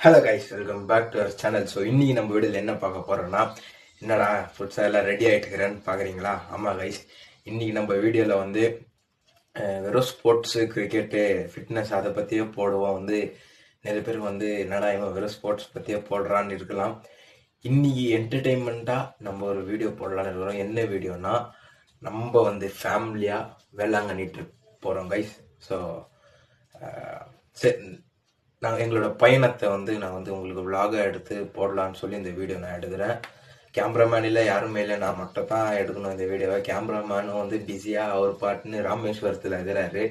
Hello guys, welcome back to our channel. So இன்றைக்கி நம்ம வீடியோவில் என்ன பார்க்க போகிறோன்னா, என்னடா ஃபுட்ஸாக எல்லாம் ரெடி ஆகிட்டுக்கிறேன்னு பார்க்குறீங்களா? ஆமாம் கைஸ், இன்றைக்கி நம்ம வீடியோவில் வந்து வெறும் ஸ்போர்ட்ஸு, கிரிக்கெட்டு, ஃபிட்னஸ் அதை பற்றியே போடுவோம். நிறைய பேர் என்னடா இவன் வெறும் ஸ்போர்ட்ஸ் பற்றியே போடுறான்னு இருக்கலாம். இன்றைக்கி என்டர்டெயின்மெண்ட்டாக நம்ம ஒரு வீடியோ போடலான்னு இருக்கிறோம். என்ன வீடியோனா, நம்ம ஃபேமிலியாக வேளாங்கண்ணி ட்ரிப் போகிறோம் கைஸ். ஸோ சரி, நான் எங்களோட பயணத்தை நான் உங்களுக்கு விலாகாக எடுத்து போடலான்னு சொல்லி இந்த வீடியோ நான் எடுக்கிறேன். கேமராமேன் இல்லை, யாருமே இல்லை, நான் மட்டும் தான் எடுக்கணும் இந்த வீடியோவை. கேமராமேனும் பிஸியாக அவர் பாட்டுன்னு ராமேஸ்வரத்தில் இருக்கிறாரு.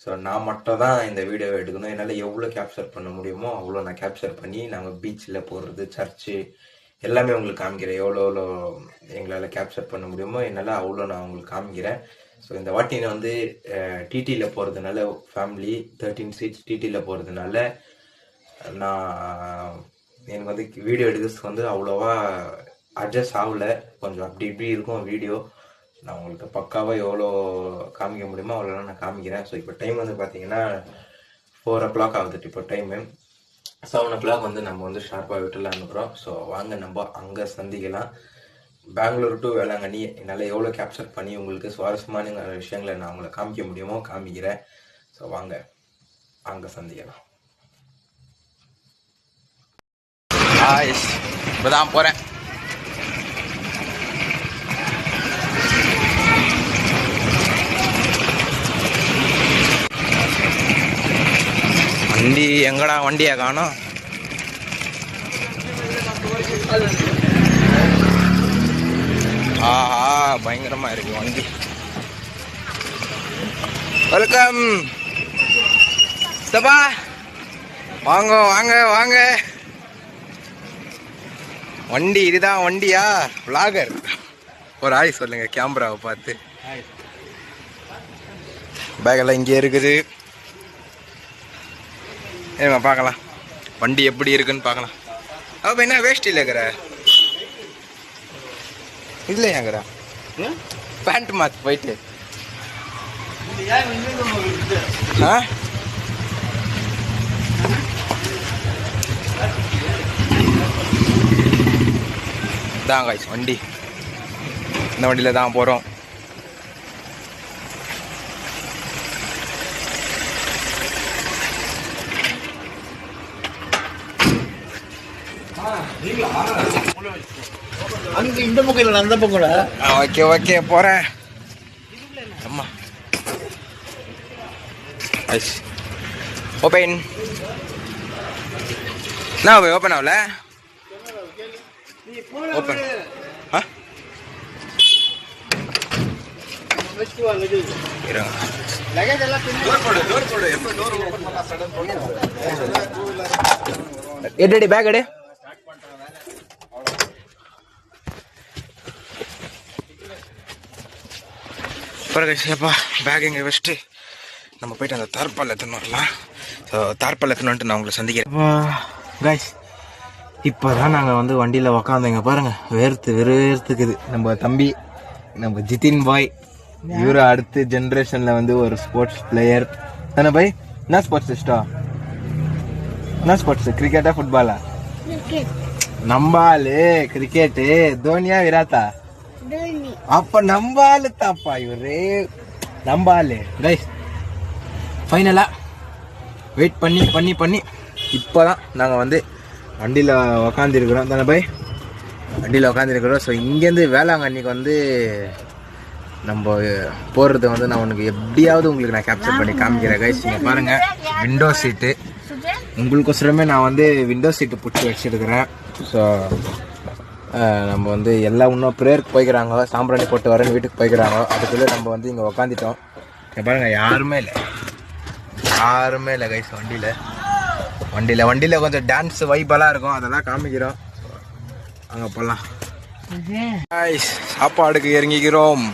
ஸோ நான் மட்டும் தான் இந்த வீடியோவை எடுக்கணும். என்னால் எவ்வளோ கேப்சர் பண்ண முடியுமோ அவ்வளோ நான் கேப்சர் பண்ணி நாங்கள் பீச்சில் போடுறது, சர்ச்சு எல்லாமே உங்களுக்கு காமிக்கிறேன். எவ்வளோ எங்களால் கேப்சர் பண்ண முடியுமோ என்னால் அவ்வளோ நான் உங்களுக்கு காமிக்கிறேன். ஸோ இந்த வாட்டி டிடியில் போகிறதுனால, ஃபேமிலி 13 சீட்ஸ் டிடியில் போகிறதுனால எனக்கு வீடியோ எடுக்கிறதுக்கு அவ்வளோவா அட்ஜஸ்ட் ஆகலை. கொஞ்சம் அப்படி இப்படி இருக்கும் வீடியோ. நான் உங்களுக்கு பக்காவாக எவ்வளோ காமிக்க முடியுமோ அவ்வளோலாம் நான் காமிக்கிறேன். ஸோ இப்போ டைம் பார்த்தீங்கன்னா 4 o'clock ஆகுது. இப்போ டைமு 7 o'clock நம்ம ஷார்ப்பாக வீட்டில் அனுப்புகிறோம். ஸோ வாங்க நம்ம அங்கே சந்திக்கலாம். பெங்களூர் டு வேளாங்கண்ணி என்னால் எவ்வளோ கேப்சர் பண்ணி உங்களுக்கு சுவாரஸ்யமான விஷயங்களை நான் உங்களை காமிக்க முடியுமோ காமிக்கிறேன். ஸோ வாங்க அங்கே சந்திக்கலாம். இப்போதான் போகிறேன். வண்டி எங்கடா, வண்டியை காணோம். ஆஹா, பயங்கரமா இருக்கு வண்டி. வெல்கம் சபா, வாங்க வாங்க வாங்க. வண்டி இதுதான் வண்டியா? விளாகர் ஒரு ஆய் சொல்லுங்க கேமராவை பார்த்து. பேக்கெல்லாம் இங்கே இருக்குது. ஏமா பார்க்கலாம் வண்டி எப்படி இருக்குன்னு பார்க்கலாம். அப்போ என்ன வேஸ்ட் இல்லைங்கிற இதுல ஏங்கிற பேண்ட் மாத்து போயிட்டு தான் காய்ச்சி வண்டி. இந்த வண்டியில தான் போறோம். அங்க இந்த பக்கம் இல்லை, அந்த பக்கம். ஓகே ஓகே போறேன். அம்மா ஓபன் நான் ஓபன் ஆகல. ஓபன் எடு பேக் எடு. பிறகுப்பா பேக் இங்கே வச்சுட்டு நம்ம போயிட்டு அந்த தார்பால் எத்தனை வரலாம். ஸோ தார்பால் எத்தனை நான் உங்களை சந்திக்கிறேன் கைஸ். இப்போ தான் நாங்கள் வண்டியில் உக்காந்தோங்க. பாருங்கள், வேர்த்துக்குது. நம்ம தம்பி, நம்ம ஜிதின் பாய், இவரு அடுத்த ஜென்ரேஷனில் ஒரு ஸ்போர்ட்ஸ் பிளேயர் தானே பாய்? என்ன ஸ்போர்ட்ஸ் இஷ்டம்? என்ன ஸ்போர்ட்ஸ்? கிரிக்கெட்டா ஃபுட்பாலா? நம்பாலு கிரிக்கெட்டு. தோனியா விராட்டா? அப்ப நம்பாலு தாப்பா இவரு, நம்பாலு கைஸ். ஃபைனலா வெயிட் பண்ணி பண்ணி பண்ணி இப்போதான் நாங்கள் வண்டியில் உக்காந்துருக்குறோம் தானே பாய்? வண்டியில் உக்காந்துருக்குறோம். ஸோ இங்கேருந்து வேளாங்கண்ணிக்கு நம்ம போடுறது நான் உனக்கு எப்படியாவது உங்களுக்கு நான் கேப்சர் பண்ணி காமிக்கிறேன் கைஸ். நீங்கள் பாருங்கள், விண்டோ சீட்டு உங்களுக்கோசரமே நான் விண்டோ சீட்டு பிடிச்சி வச்சுருக்கிறேன். ஸோ நம்ம எல்லாம் இன்னும் ப்ரேயருக்கு போய்க்கிறாங்க, சாம்பிராணி போட்டு வரேன்னு வீட்டுக்கு போய்க்கிறாங்க. அதுக்குள்ளே நம்ம இங்கே உக்காந்துட்டோம். பாருங்கள், யாருமே இல்லை கைஸ். வண்டியில் கொஞ்சம் டான்ஸ் வைப்பெல்லாம் இருக்கும், அதெல்லாம் காமிக்கிறோம். அங்கே போகலாம் கைஸ். சாப்பாடுக்கு இறங்கிக்கிறோம்.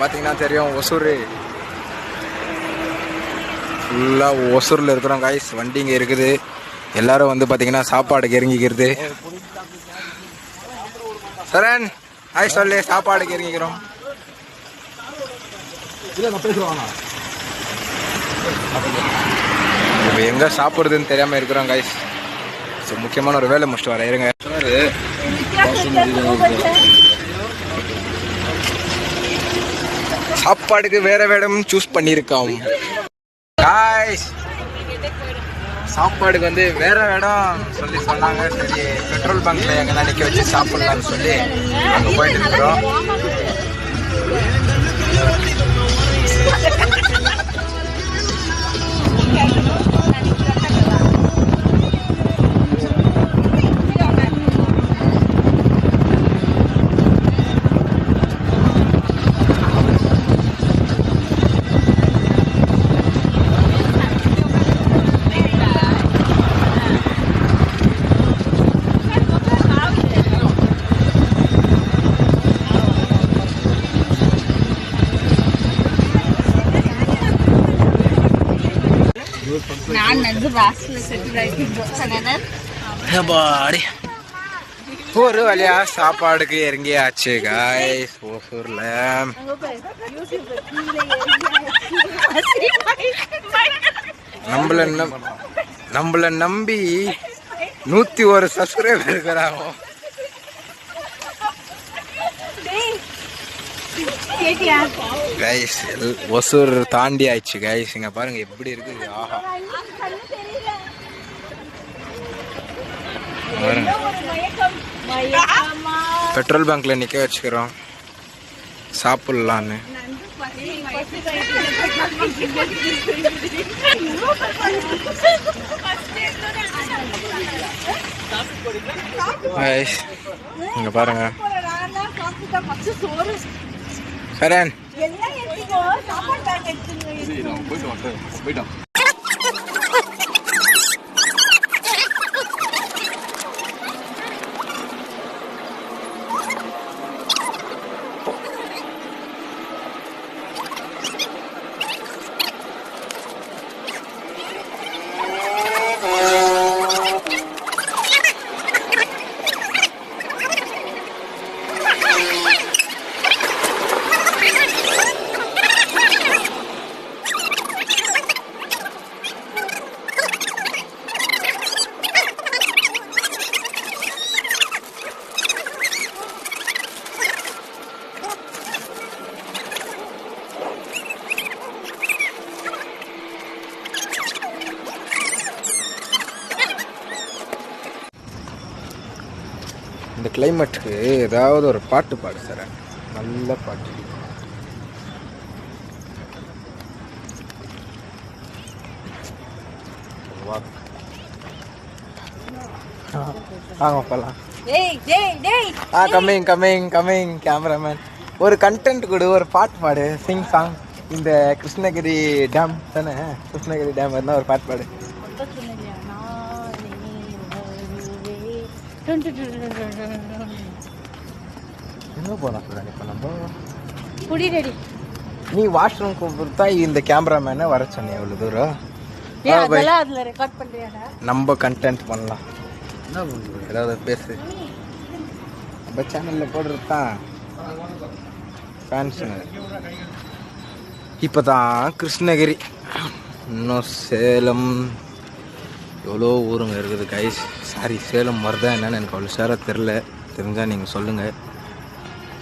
பார்த்தீங்கன்னா தெரியும், ஒசூர் ஃபுல்லாக ஒசூரில் இருக்கிறோம் கைஸ். வண்டி இங்கே இருக்குது. எல்லாரும் பார்த்தீங்கன்னா சாப்பாடுக்கு இறங்கிக்கிறது. சரண் ஹாய் சொல்லு. சாப்பாடுக்கு இறங்கிக்கிறோம். இப்போ எங்கே சாப்பிட்றதுன்னு தெரியாமல் இருக்கிறோம் கைஸ். ஸோ முக்கியமான ஒரு வேலை முடிச்சுட்டு வரேன் இருங்க. சாப்பாடுக்கு வேற வேடம் சூஸ் பண்ணியிருக்கோம் காய்ஸ். சாப்பாடுக்கு வந்து வேற இடம் சொல்லி சொன்னாங்க. சரி பெட்ரோல் பங்க்ல எங்கன்னா நிக்க வச்சு சாப்பிடலாம்னு சொல்லி அங்க போயிட்டு இருக்கிறோம். ஒரு வழியா சாப்பாடுக்கு இறங்கியாச்சு காய்ஸ். ஓசூர்ல நம்மள நம்பி 101 சப்ஸ்கிரைபர் இருக்கிறாங்க கைஸ். ஒசூர் தாண்டி ஆயிடுச்சு கைஸ். இங்க பாருங்க எப்படி இருக்குது. ஆஹா பெட்ரோல் பங்க்ல நிக்க வச்சுக்கிறோம் சாப்பிடலான்னு. இங்க பாருங்க கரண் இந்த கிளைமேட்டுக்கு ஏதாவது ஒரு பாட்டு பாடு சார். நல்ல பாட்டு. வாங்க போலாம். Coming coming coming cameraman. ஒரு கண்டென்ட் கொடு, ஒரு பாட்டு பாடு. Sing song. இந்த கிருஷ்ணகிரி டேம் தானே, கிருஷ்ணகிரி டேம் இருந்தால் ஒரு பாட்டு பாடு. எங்க போலாம் இப்போ நம்ம நீ வாஷ்ரூம் கூப்பிட்டா இந்த கேமராமேனை வர சொன்னேன். எவ்வளவு தூரம் நம்ம கண்டென்ட் பண்ணலாம். என்ன பண்ணுறது, ஏதாவது பேசு. நம்ம சேனல்ல போடுறது தான் ஃபேன்ஸ். இப்போதான் கிருஷ்ணகிரி, இன்னும் சேலம், எவ்வளோ ஊருங்க இருக்குது கைஸ். சாரி, சேலம் வருதா என்னன்னு எனக்கு அவ்வளோ ஷேராக தெரில. தெரிஞ்சால் நீங்கள் சொல்லுங்கள்.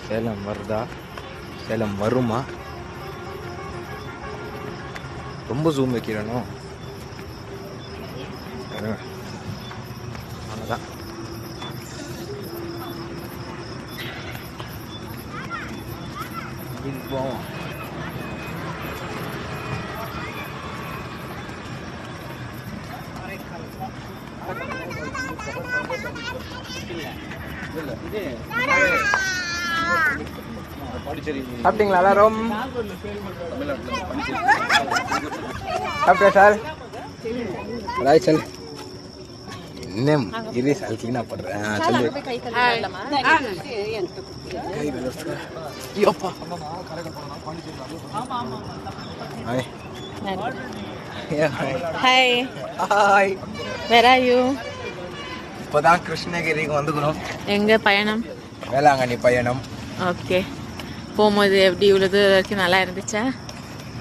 சேலம் வருதா, சேலம் வருமா? ரொம்ப ஜூம் வைக்கிறேனோ? அவ்வளோதான். போவோம். சாப்பிட்டீங்களா எல்லாரும்? சாப்பிட்டா சார்? ராய் சார் இன்னும் இது சால்க்கிங் நான் பண்றேன். சொல்லு. Hi. Hi. Where are you? இப்போதான் கிருஷ்ணகிரிக்கு வந்துக்கிறோம். எங்க பயணம்? வேளாங்கண்ணி பயணம். ஓகே. போகும்போது எப்படி இவ்வளோ தூரம் வரைக்கும் நல்லா இருந்துச்சா?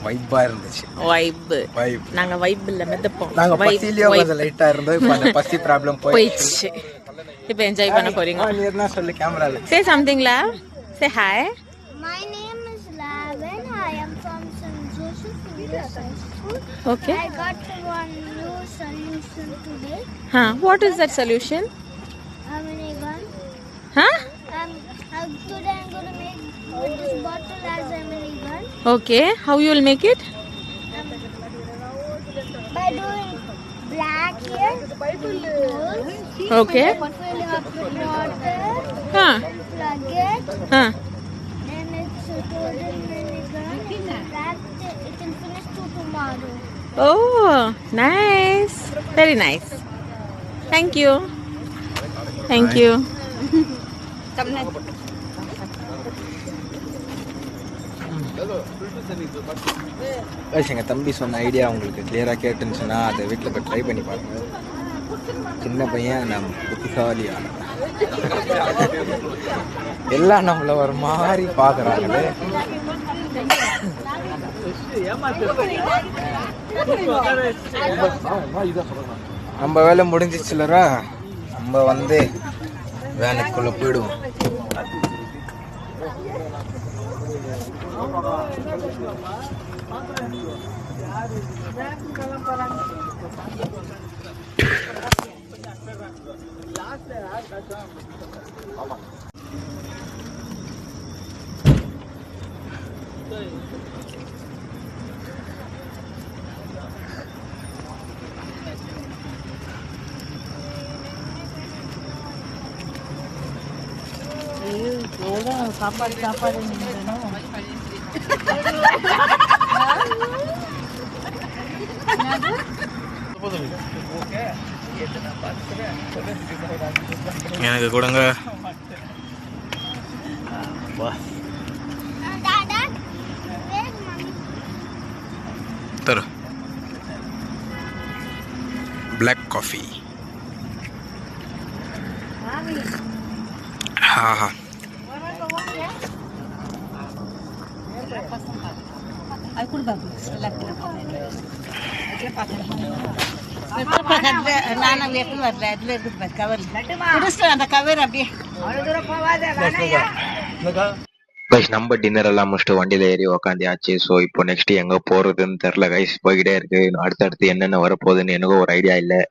வைப்பா இருந்துச்சு. வைப். வைப். நாங்க வைப் இல்ல மெதப்போம். நாங்க பசிலியோ கொஞ்சம் லைட்டா இருந்தோம். இப்போ அந்த பசி ப்ராப்ளம் போயிடுச்சு. இப்போ என்ஜாய் பண்ண போறீங்க. நீ என்ன சொல்லு கேமரால. Say something love. Say hi. My name is Lavin. I am from St. Joseph English High School. Okay. I got one new solution today. What is that solution? I'm in a gun. Huh? Today I'm going to make this bottle as a mini gun. Okay. How you will make it? By doing black here. Okay. Filling up with water. Plug it. And it's a total mini gun. It can finish to tomorrow. Oh, nice. Very nice. Thank you. Thank you. எங்கள் தம்பி சொன்ன idea உங்களுக்கு கிளியராக கேட்டுச்சுன்னா அதை வீட்டில் போய் try பண்ணி பாருங்க. சின்ன பையன் நம்ம புத்திசாலியான எல்லாம் நம்மள ஒரு மாதிரி பார்க்குறாங்களே. நம்ம வேலை முடிஞ்சிச்சுலரா, நம்ம வந்து வேனுக்குள்ளே போயிடுவோம். சாப்பாடு எனக்கு கொடுங்க. தரு பிளாக் காஃபி. நம்ம டின்னர் எல்லாம் முடிச்சுட்டு வண்டியில ஏறி உக்காந்தியாச்சு. ஸோ இப்போ நெக்ஸ்ட் எங்க போறதுன்னு தெரியல கைஸ். போய்கிட்டே இருக்கு. அடுத்தடுத்து என்னென்ன வரப்போகுதுன்னு எனக்கும் ஒரு ஐடியா இல்லை.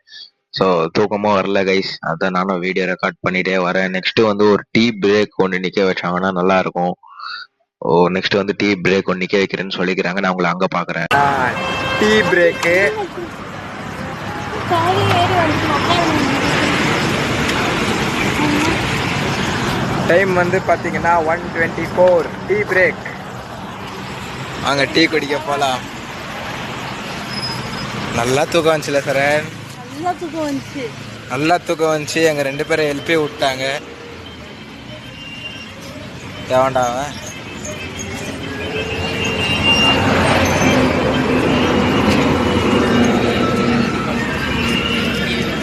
ஸோ தூக்கமும் வரல கைஸ். அதான் நானும் வீடியோ ரெக்கார்ட் பண்ணிட்டே வரேன். நெக்ஸ்ட் வந்து ஒரு டீ பிரேக் ஒன்று நிக்க வச்சாங்கன்னா நல்லா இருக்கும். நெக்ஸ்ட் வந்து டீ பிரேக் ஒன்று நிக்க வைக்கிறேன்னு சொல்லிக்கிறாங்க. நான் உங்களை அங்க பாக்குறேன். டீ பிரேக்கு டைம் வந்து பாத்தீங்கன்னா 1:24. Tea break. அங்க டீ குடிக்க போலாம். நல்லா தூக்கம் வந்துச்சுல சரண்? நல்லா தூக்கம் வந்துச்சு. எங்க 2 பேரை எழுப்பி விட்டாங்க. தேவண்டாவன்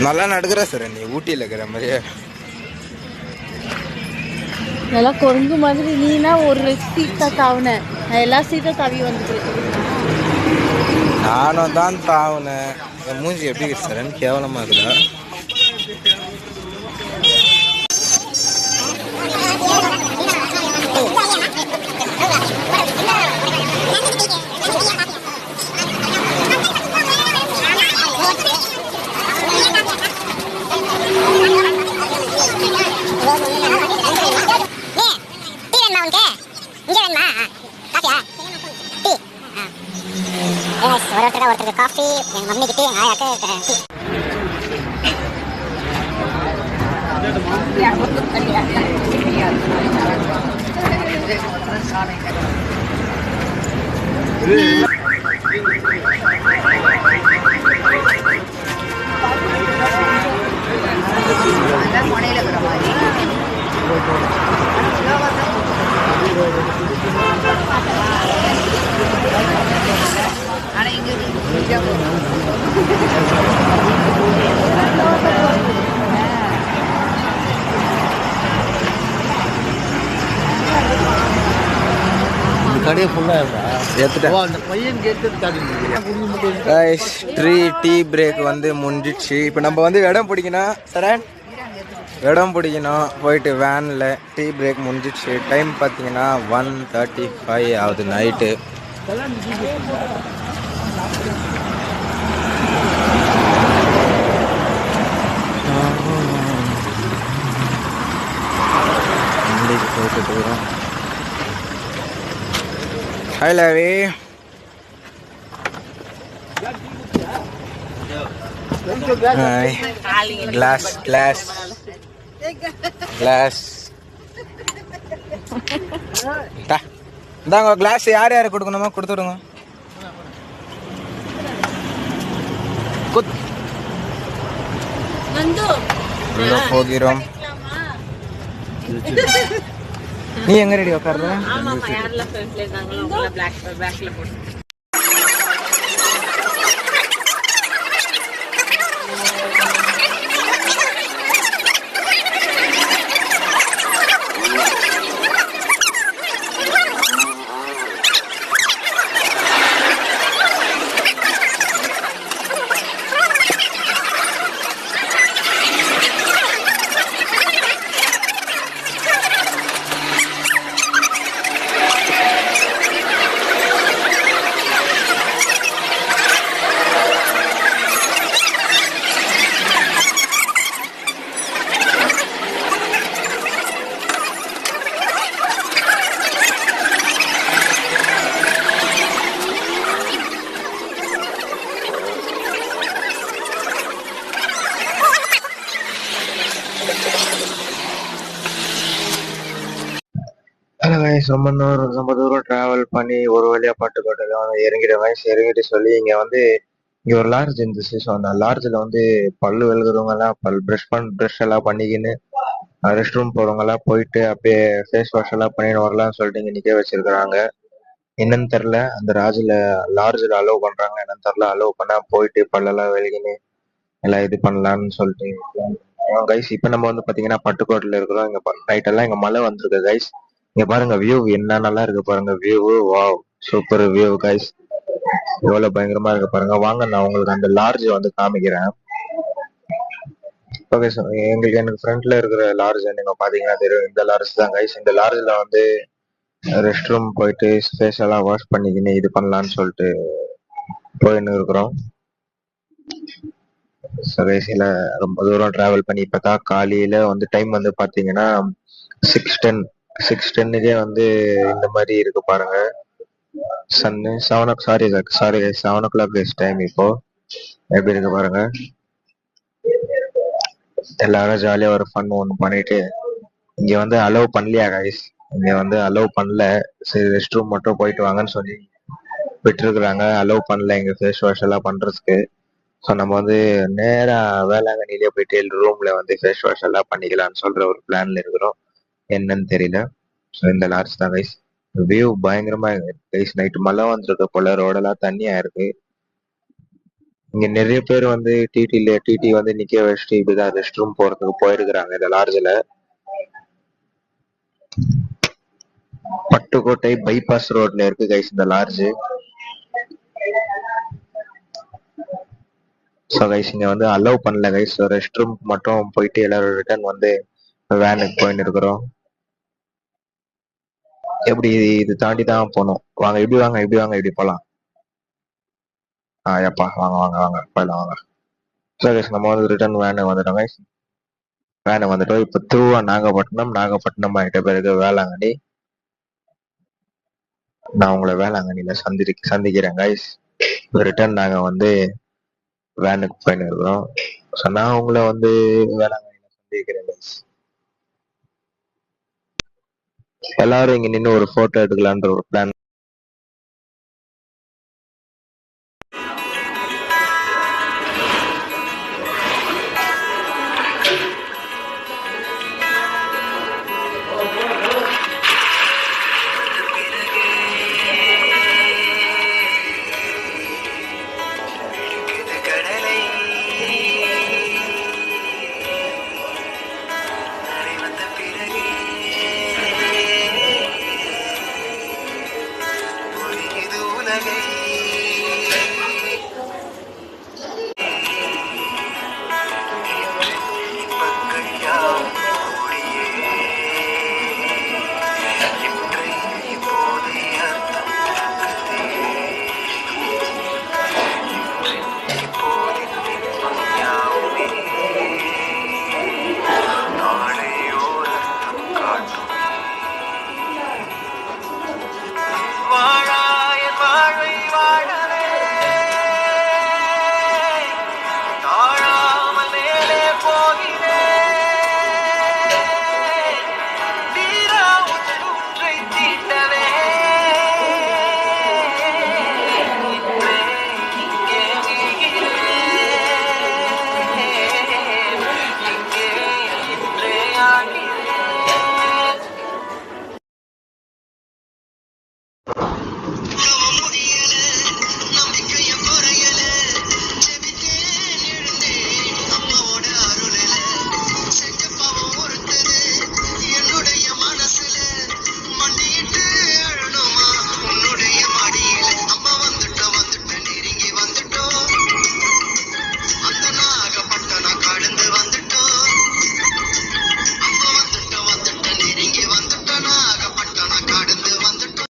நல்லா நடக்கிற சார். நீ ஊட்டியில் இருக்கிற மாதிரியே நல்லா குரங்கு மாதிரி. நீனா ஒரு சீட்டை தாவுன, நான் எல்லா சீட்டை தாவி வந்துட்டு. நானும் தான் தாவுனேன். என் மூஞ்சி எப்படி சார் கேவலமா இருக்குதா? ஒருத்தருக்கு காஃபி, எங்க மம்மி கிட்ட எங்க ஆயாக்கு கடையை ஃபுல்லாக இருந்தா ஏத்துட்டேன். அந்த பையன் கேட்டு தாண்டி கைஸ் டீ பிரேக் வந்து முடிஞ்சிடுச்சு. இப்போ நம்ம வந்து இடம் பிடிக்கணும் சரண், இடம் பிடிக்கணும். போயிட்டு வேனில் டீ பிரேக் முடிஞ்சிடுச்சு. டைம் பார்த்தீங்கன்னா 1:35 ஆகுது நைட்டு. போயிட்டு போகிறோம். ஹாய் லவி. கிளாஸ் கிளாஸ் கிளாஸ் இந்தாங்க கிளாஸ். யார் யார் கொடுக்கணுமோ கொடுத்துடுங்க. உள்ள போகிறோம். நீ எங்க ரெடி உட்கார்ற? ஹலோ கைஸ், ரொம்ப தூரம் டிராவல் பண்ணி ஒரு வழியா பட்டுக்கோட்டையில வந்து இறங்கிடுவேன் கைஸ். இறங்கிட்டு சொல்லி இங்க ஒரு லார்ஜ் இருந்துச்சு. ஸோ அந்த லார்ஜில் வந்து பல்லு வெளுக்கிறவங்க எல்லாம் ப்ரஷ் எல்லாம் பண்ணிக்கின்னு ரெஸ்ட் ரூம் போறவங்க எல்லாம் போயிட்டு அப்படியே ஃபேஸ் வாஷ் எல்லாம் பண்ணிட்டு வரலாம்னு சொல்லிட்டு இங்க நிக்க வச்சிருக்கிறாங்க. என்னன்னு தெரியல, அந்த லார்ஜில் அலோவ் பண்றாங்க என்னன்னு தெரியல. அலோவ் பண்ணா போயிட்டு பல்லெல்லாம் வெளுக்கின்னு எல்லாம் இது பண்ணலாம்னு சொல்லிட்டு கைஸ். இப்போ நம்ம வந்து பாத்தீங்கன்னா பட்டுக்கோட்டையில இருக்கிறோம். இங்க நைட் எல்லாம் இங்க மழை வந்திருக்கு கைஸ். இங்க பாருங்க வியூ என்ன நல்லா இருக்கு பாருங்க. View wow, super view guys. எவ்வளவு பயங்கரமா இருக்கு பாருங்க. வாங்க நான் உங்களுக்கு அந்த லார்ஜ் வந்து காமிக்கிறேன். ஓகே சார், எனக்கு ஃப்ரண்ட்ல இருக்கிற லார்ஜ் நீங்க பாத்தீங்கன்னா தெரியும். இந்த லார்ஜ் தான் கைஸ். இந்த லார்ஜ்ல வந்து ரெஸ்ட் ரூம் போயிட்டு ஃபேஸ் எல்லாம் வாஷ் பண்ணிக்கின்னு இது பண்ணலாம்னு சொல்லிட்டு போயின்னு இருக்கிறோம். கைஸ்ல ரொம்ப தூரம் டிராவல் பண்ணி இப்பதான் காலையில வந்து டைம் வந்து பாத்தீங்கன்னா 6:10 வந்து இந்த மாதிரி இருக்கு பாருங்க. சன்னு 7 o'clock டைம். இப்போ எப்படி இருக்கு பாருங்க. எல்லாரும் ஜாலியா ஒரு ஃபன் ஒன்று பண்ணிட்டு இங்க வந்து அலோவ் பண்ணலையா கைஸ்? இங்க வந்து அலோவ் பண்ணல. சரி ரெஸ்ட் ரூம் மட்டும் போயிட்டு வாங்கன்னு சொல்லி விட்டுருக்குறாங்க. அலோவ் பண்ணல இங்க ஃபேஸ் வாஷ் எல்லாம் பண்றதுக்கு. ஸோ நம்ம வந்து நேரா வேளாங்கண்ணிலே போயிட்டு ரூம்ல வந்து ஃபேஸ் வாஷ் எல்லாம் பண்ணிக்கலாம்னு சொல்ற ஒரு பிளான்ல இருக்கிறோம். என்னன்னு தெரியல. ஸோ இந்த லார்ஜ் தான் கைஸ். வியூ பயங்கரமா கைஸ். நைட்டு மழை வந்துருக்க போல, ரோடெல்லாம் தண்ணியா இருக்கு. இங்க நிறைய பேர் வந்து டிடி வந்து நிக்க வச்சுட்டு இப்படிதான் ரெஸ்ட் ரூம் போறதுக்கு போயிருக்கிறாங்க இந்த லார்ஜ்ல. பட்டுக்கோட்டை பைபாஸ் ரோட்ல இருக்கு கைஸ் இந்த லார்ஜ். ஸோ கைஸ் இங்க வந்து அலோவ் பண்ணல கைஸ். ரெஸ்ட் ரூம் மட்டும் போயிட்டு எல்லாரும் ரிட்டர்ன் வந்து வேனுக்கு போயின்னு இருக்கிறோம். எப்படி இது தாண்டி தான் போனோம். வாங்க இப்படி போலாம். எப்பா வாங்க போயிடலாம் வாங்க. ஸோ கைஸ் நம்ம வந்து ரிட்டர்ன் வேனுக்கு வந்துட்டோம் கைஸ். வேனுக்கு வந்துட்டோம். இப்போ திருவா நாகப்பட்டினம் ஆகிட்ட பிறகு வேளாங்கண்ணி. நான் உங்களை வேளாங்கண்ணியில சந்திக்கிறேன் கைஸ். ரிட்டர்ன் நாங்க வந்து வேனுக்கு போயின்னு இருக்கிறோம். ஸோ நான் உங்களை வந்து வேளாங்கண்ணியில சந்திக்கிறேன் கைஸ். எல்லாரும் இங்க நின்று ஒரு போட்டோ எடுக்கலான்ற ஒரு பிளான்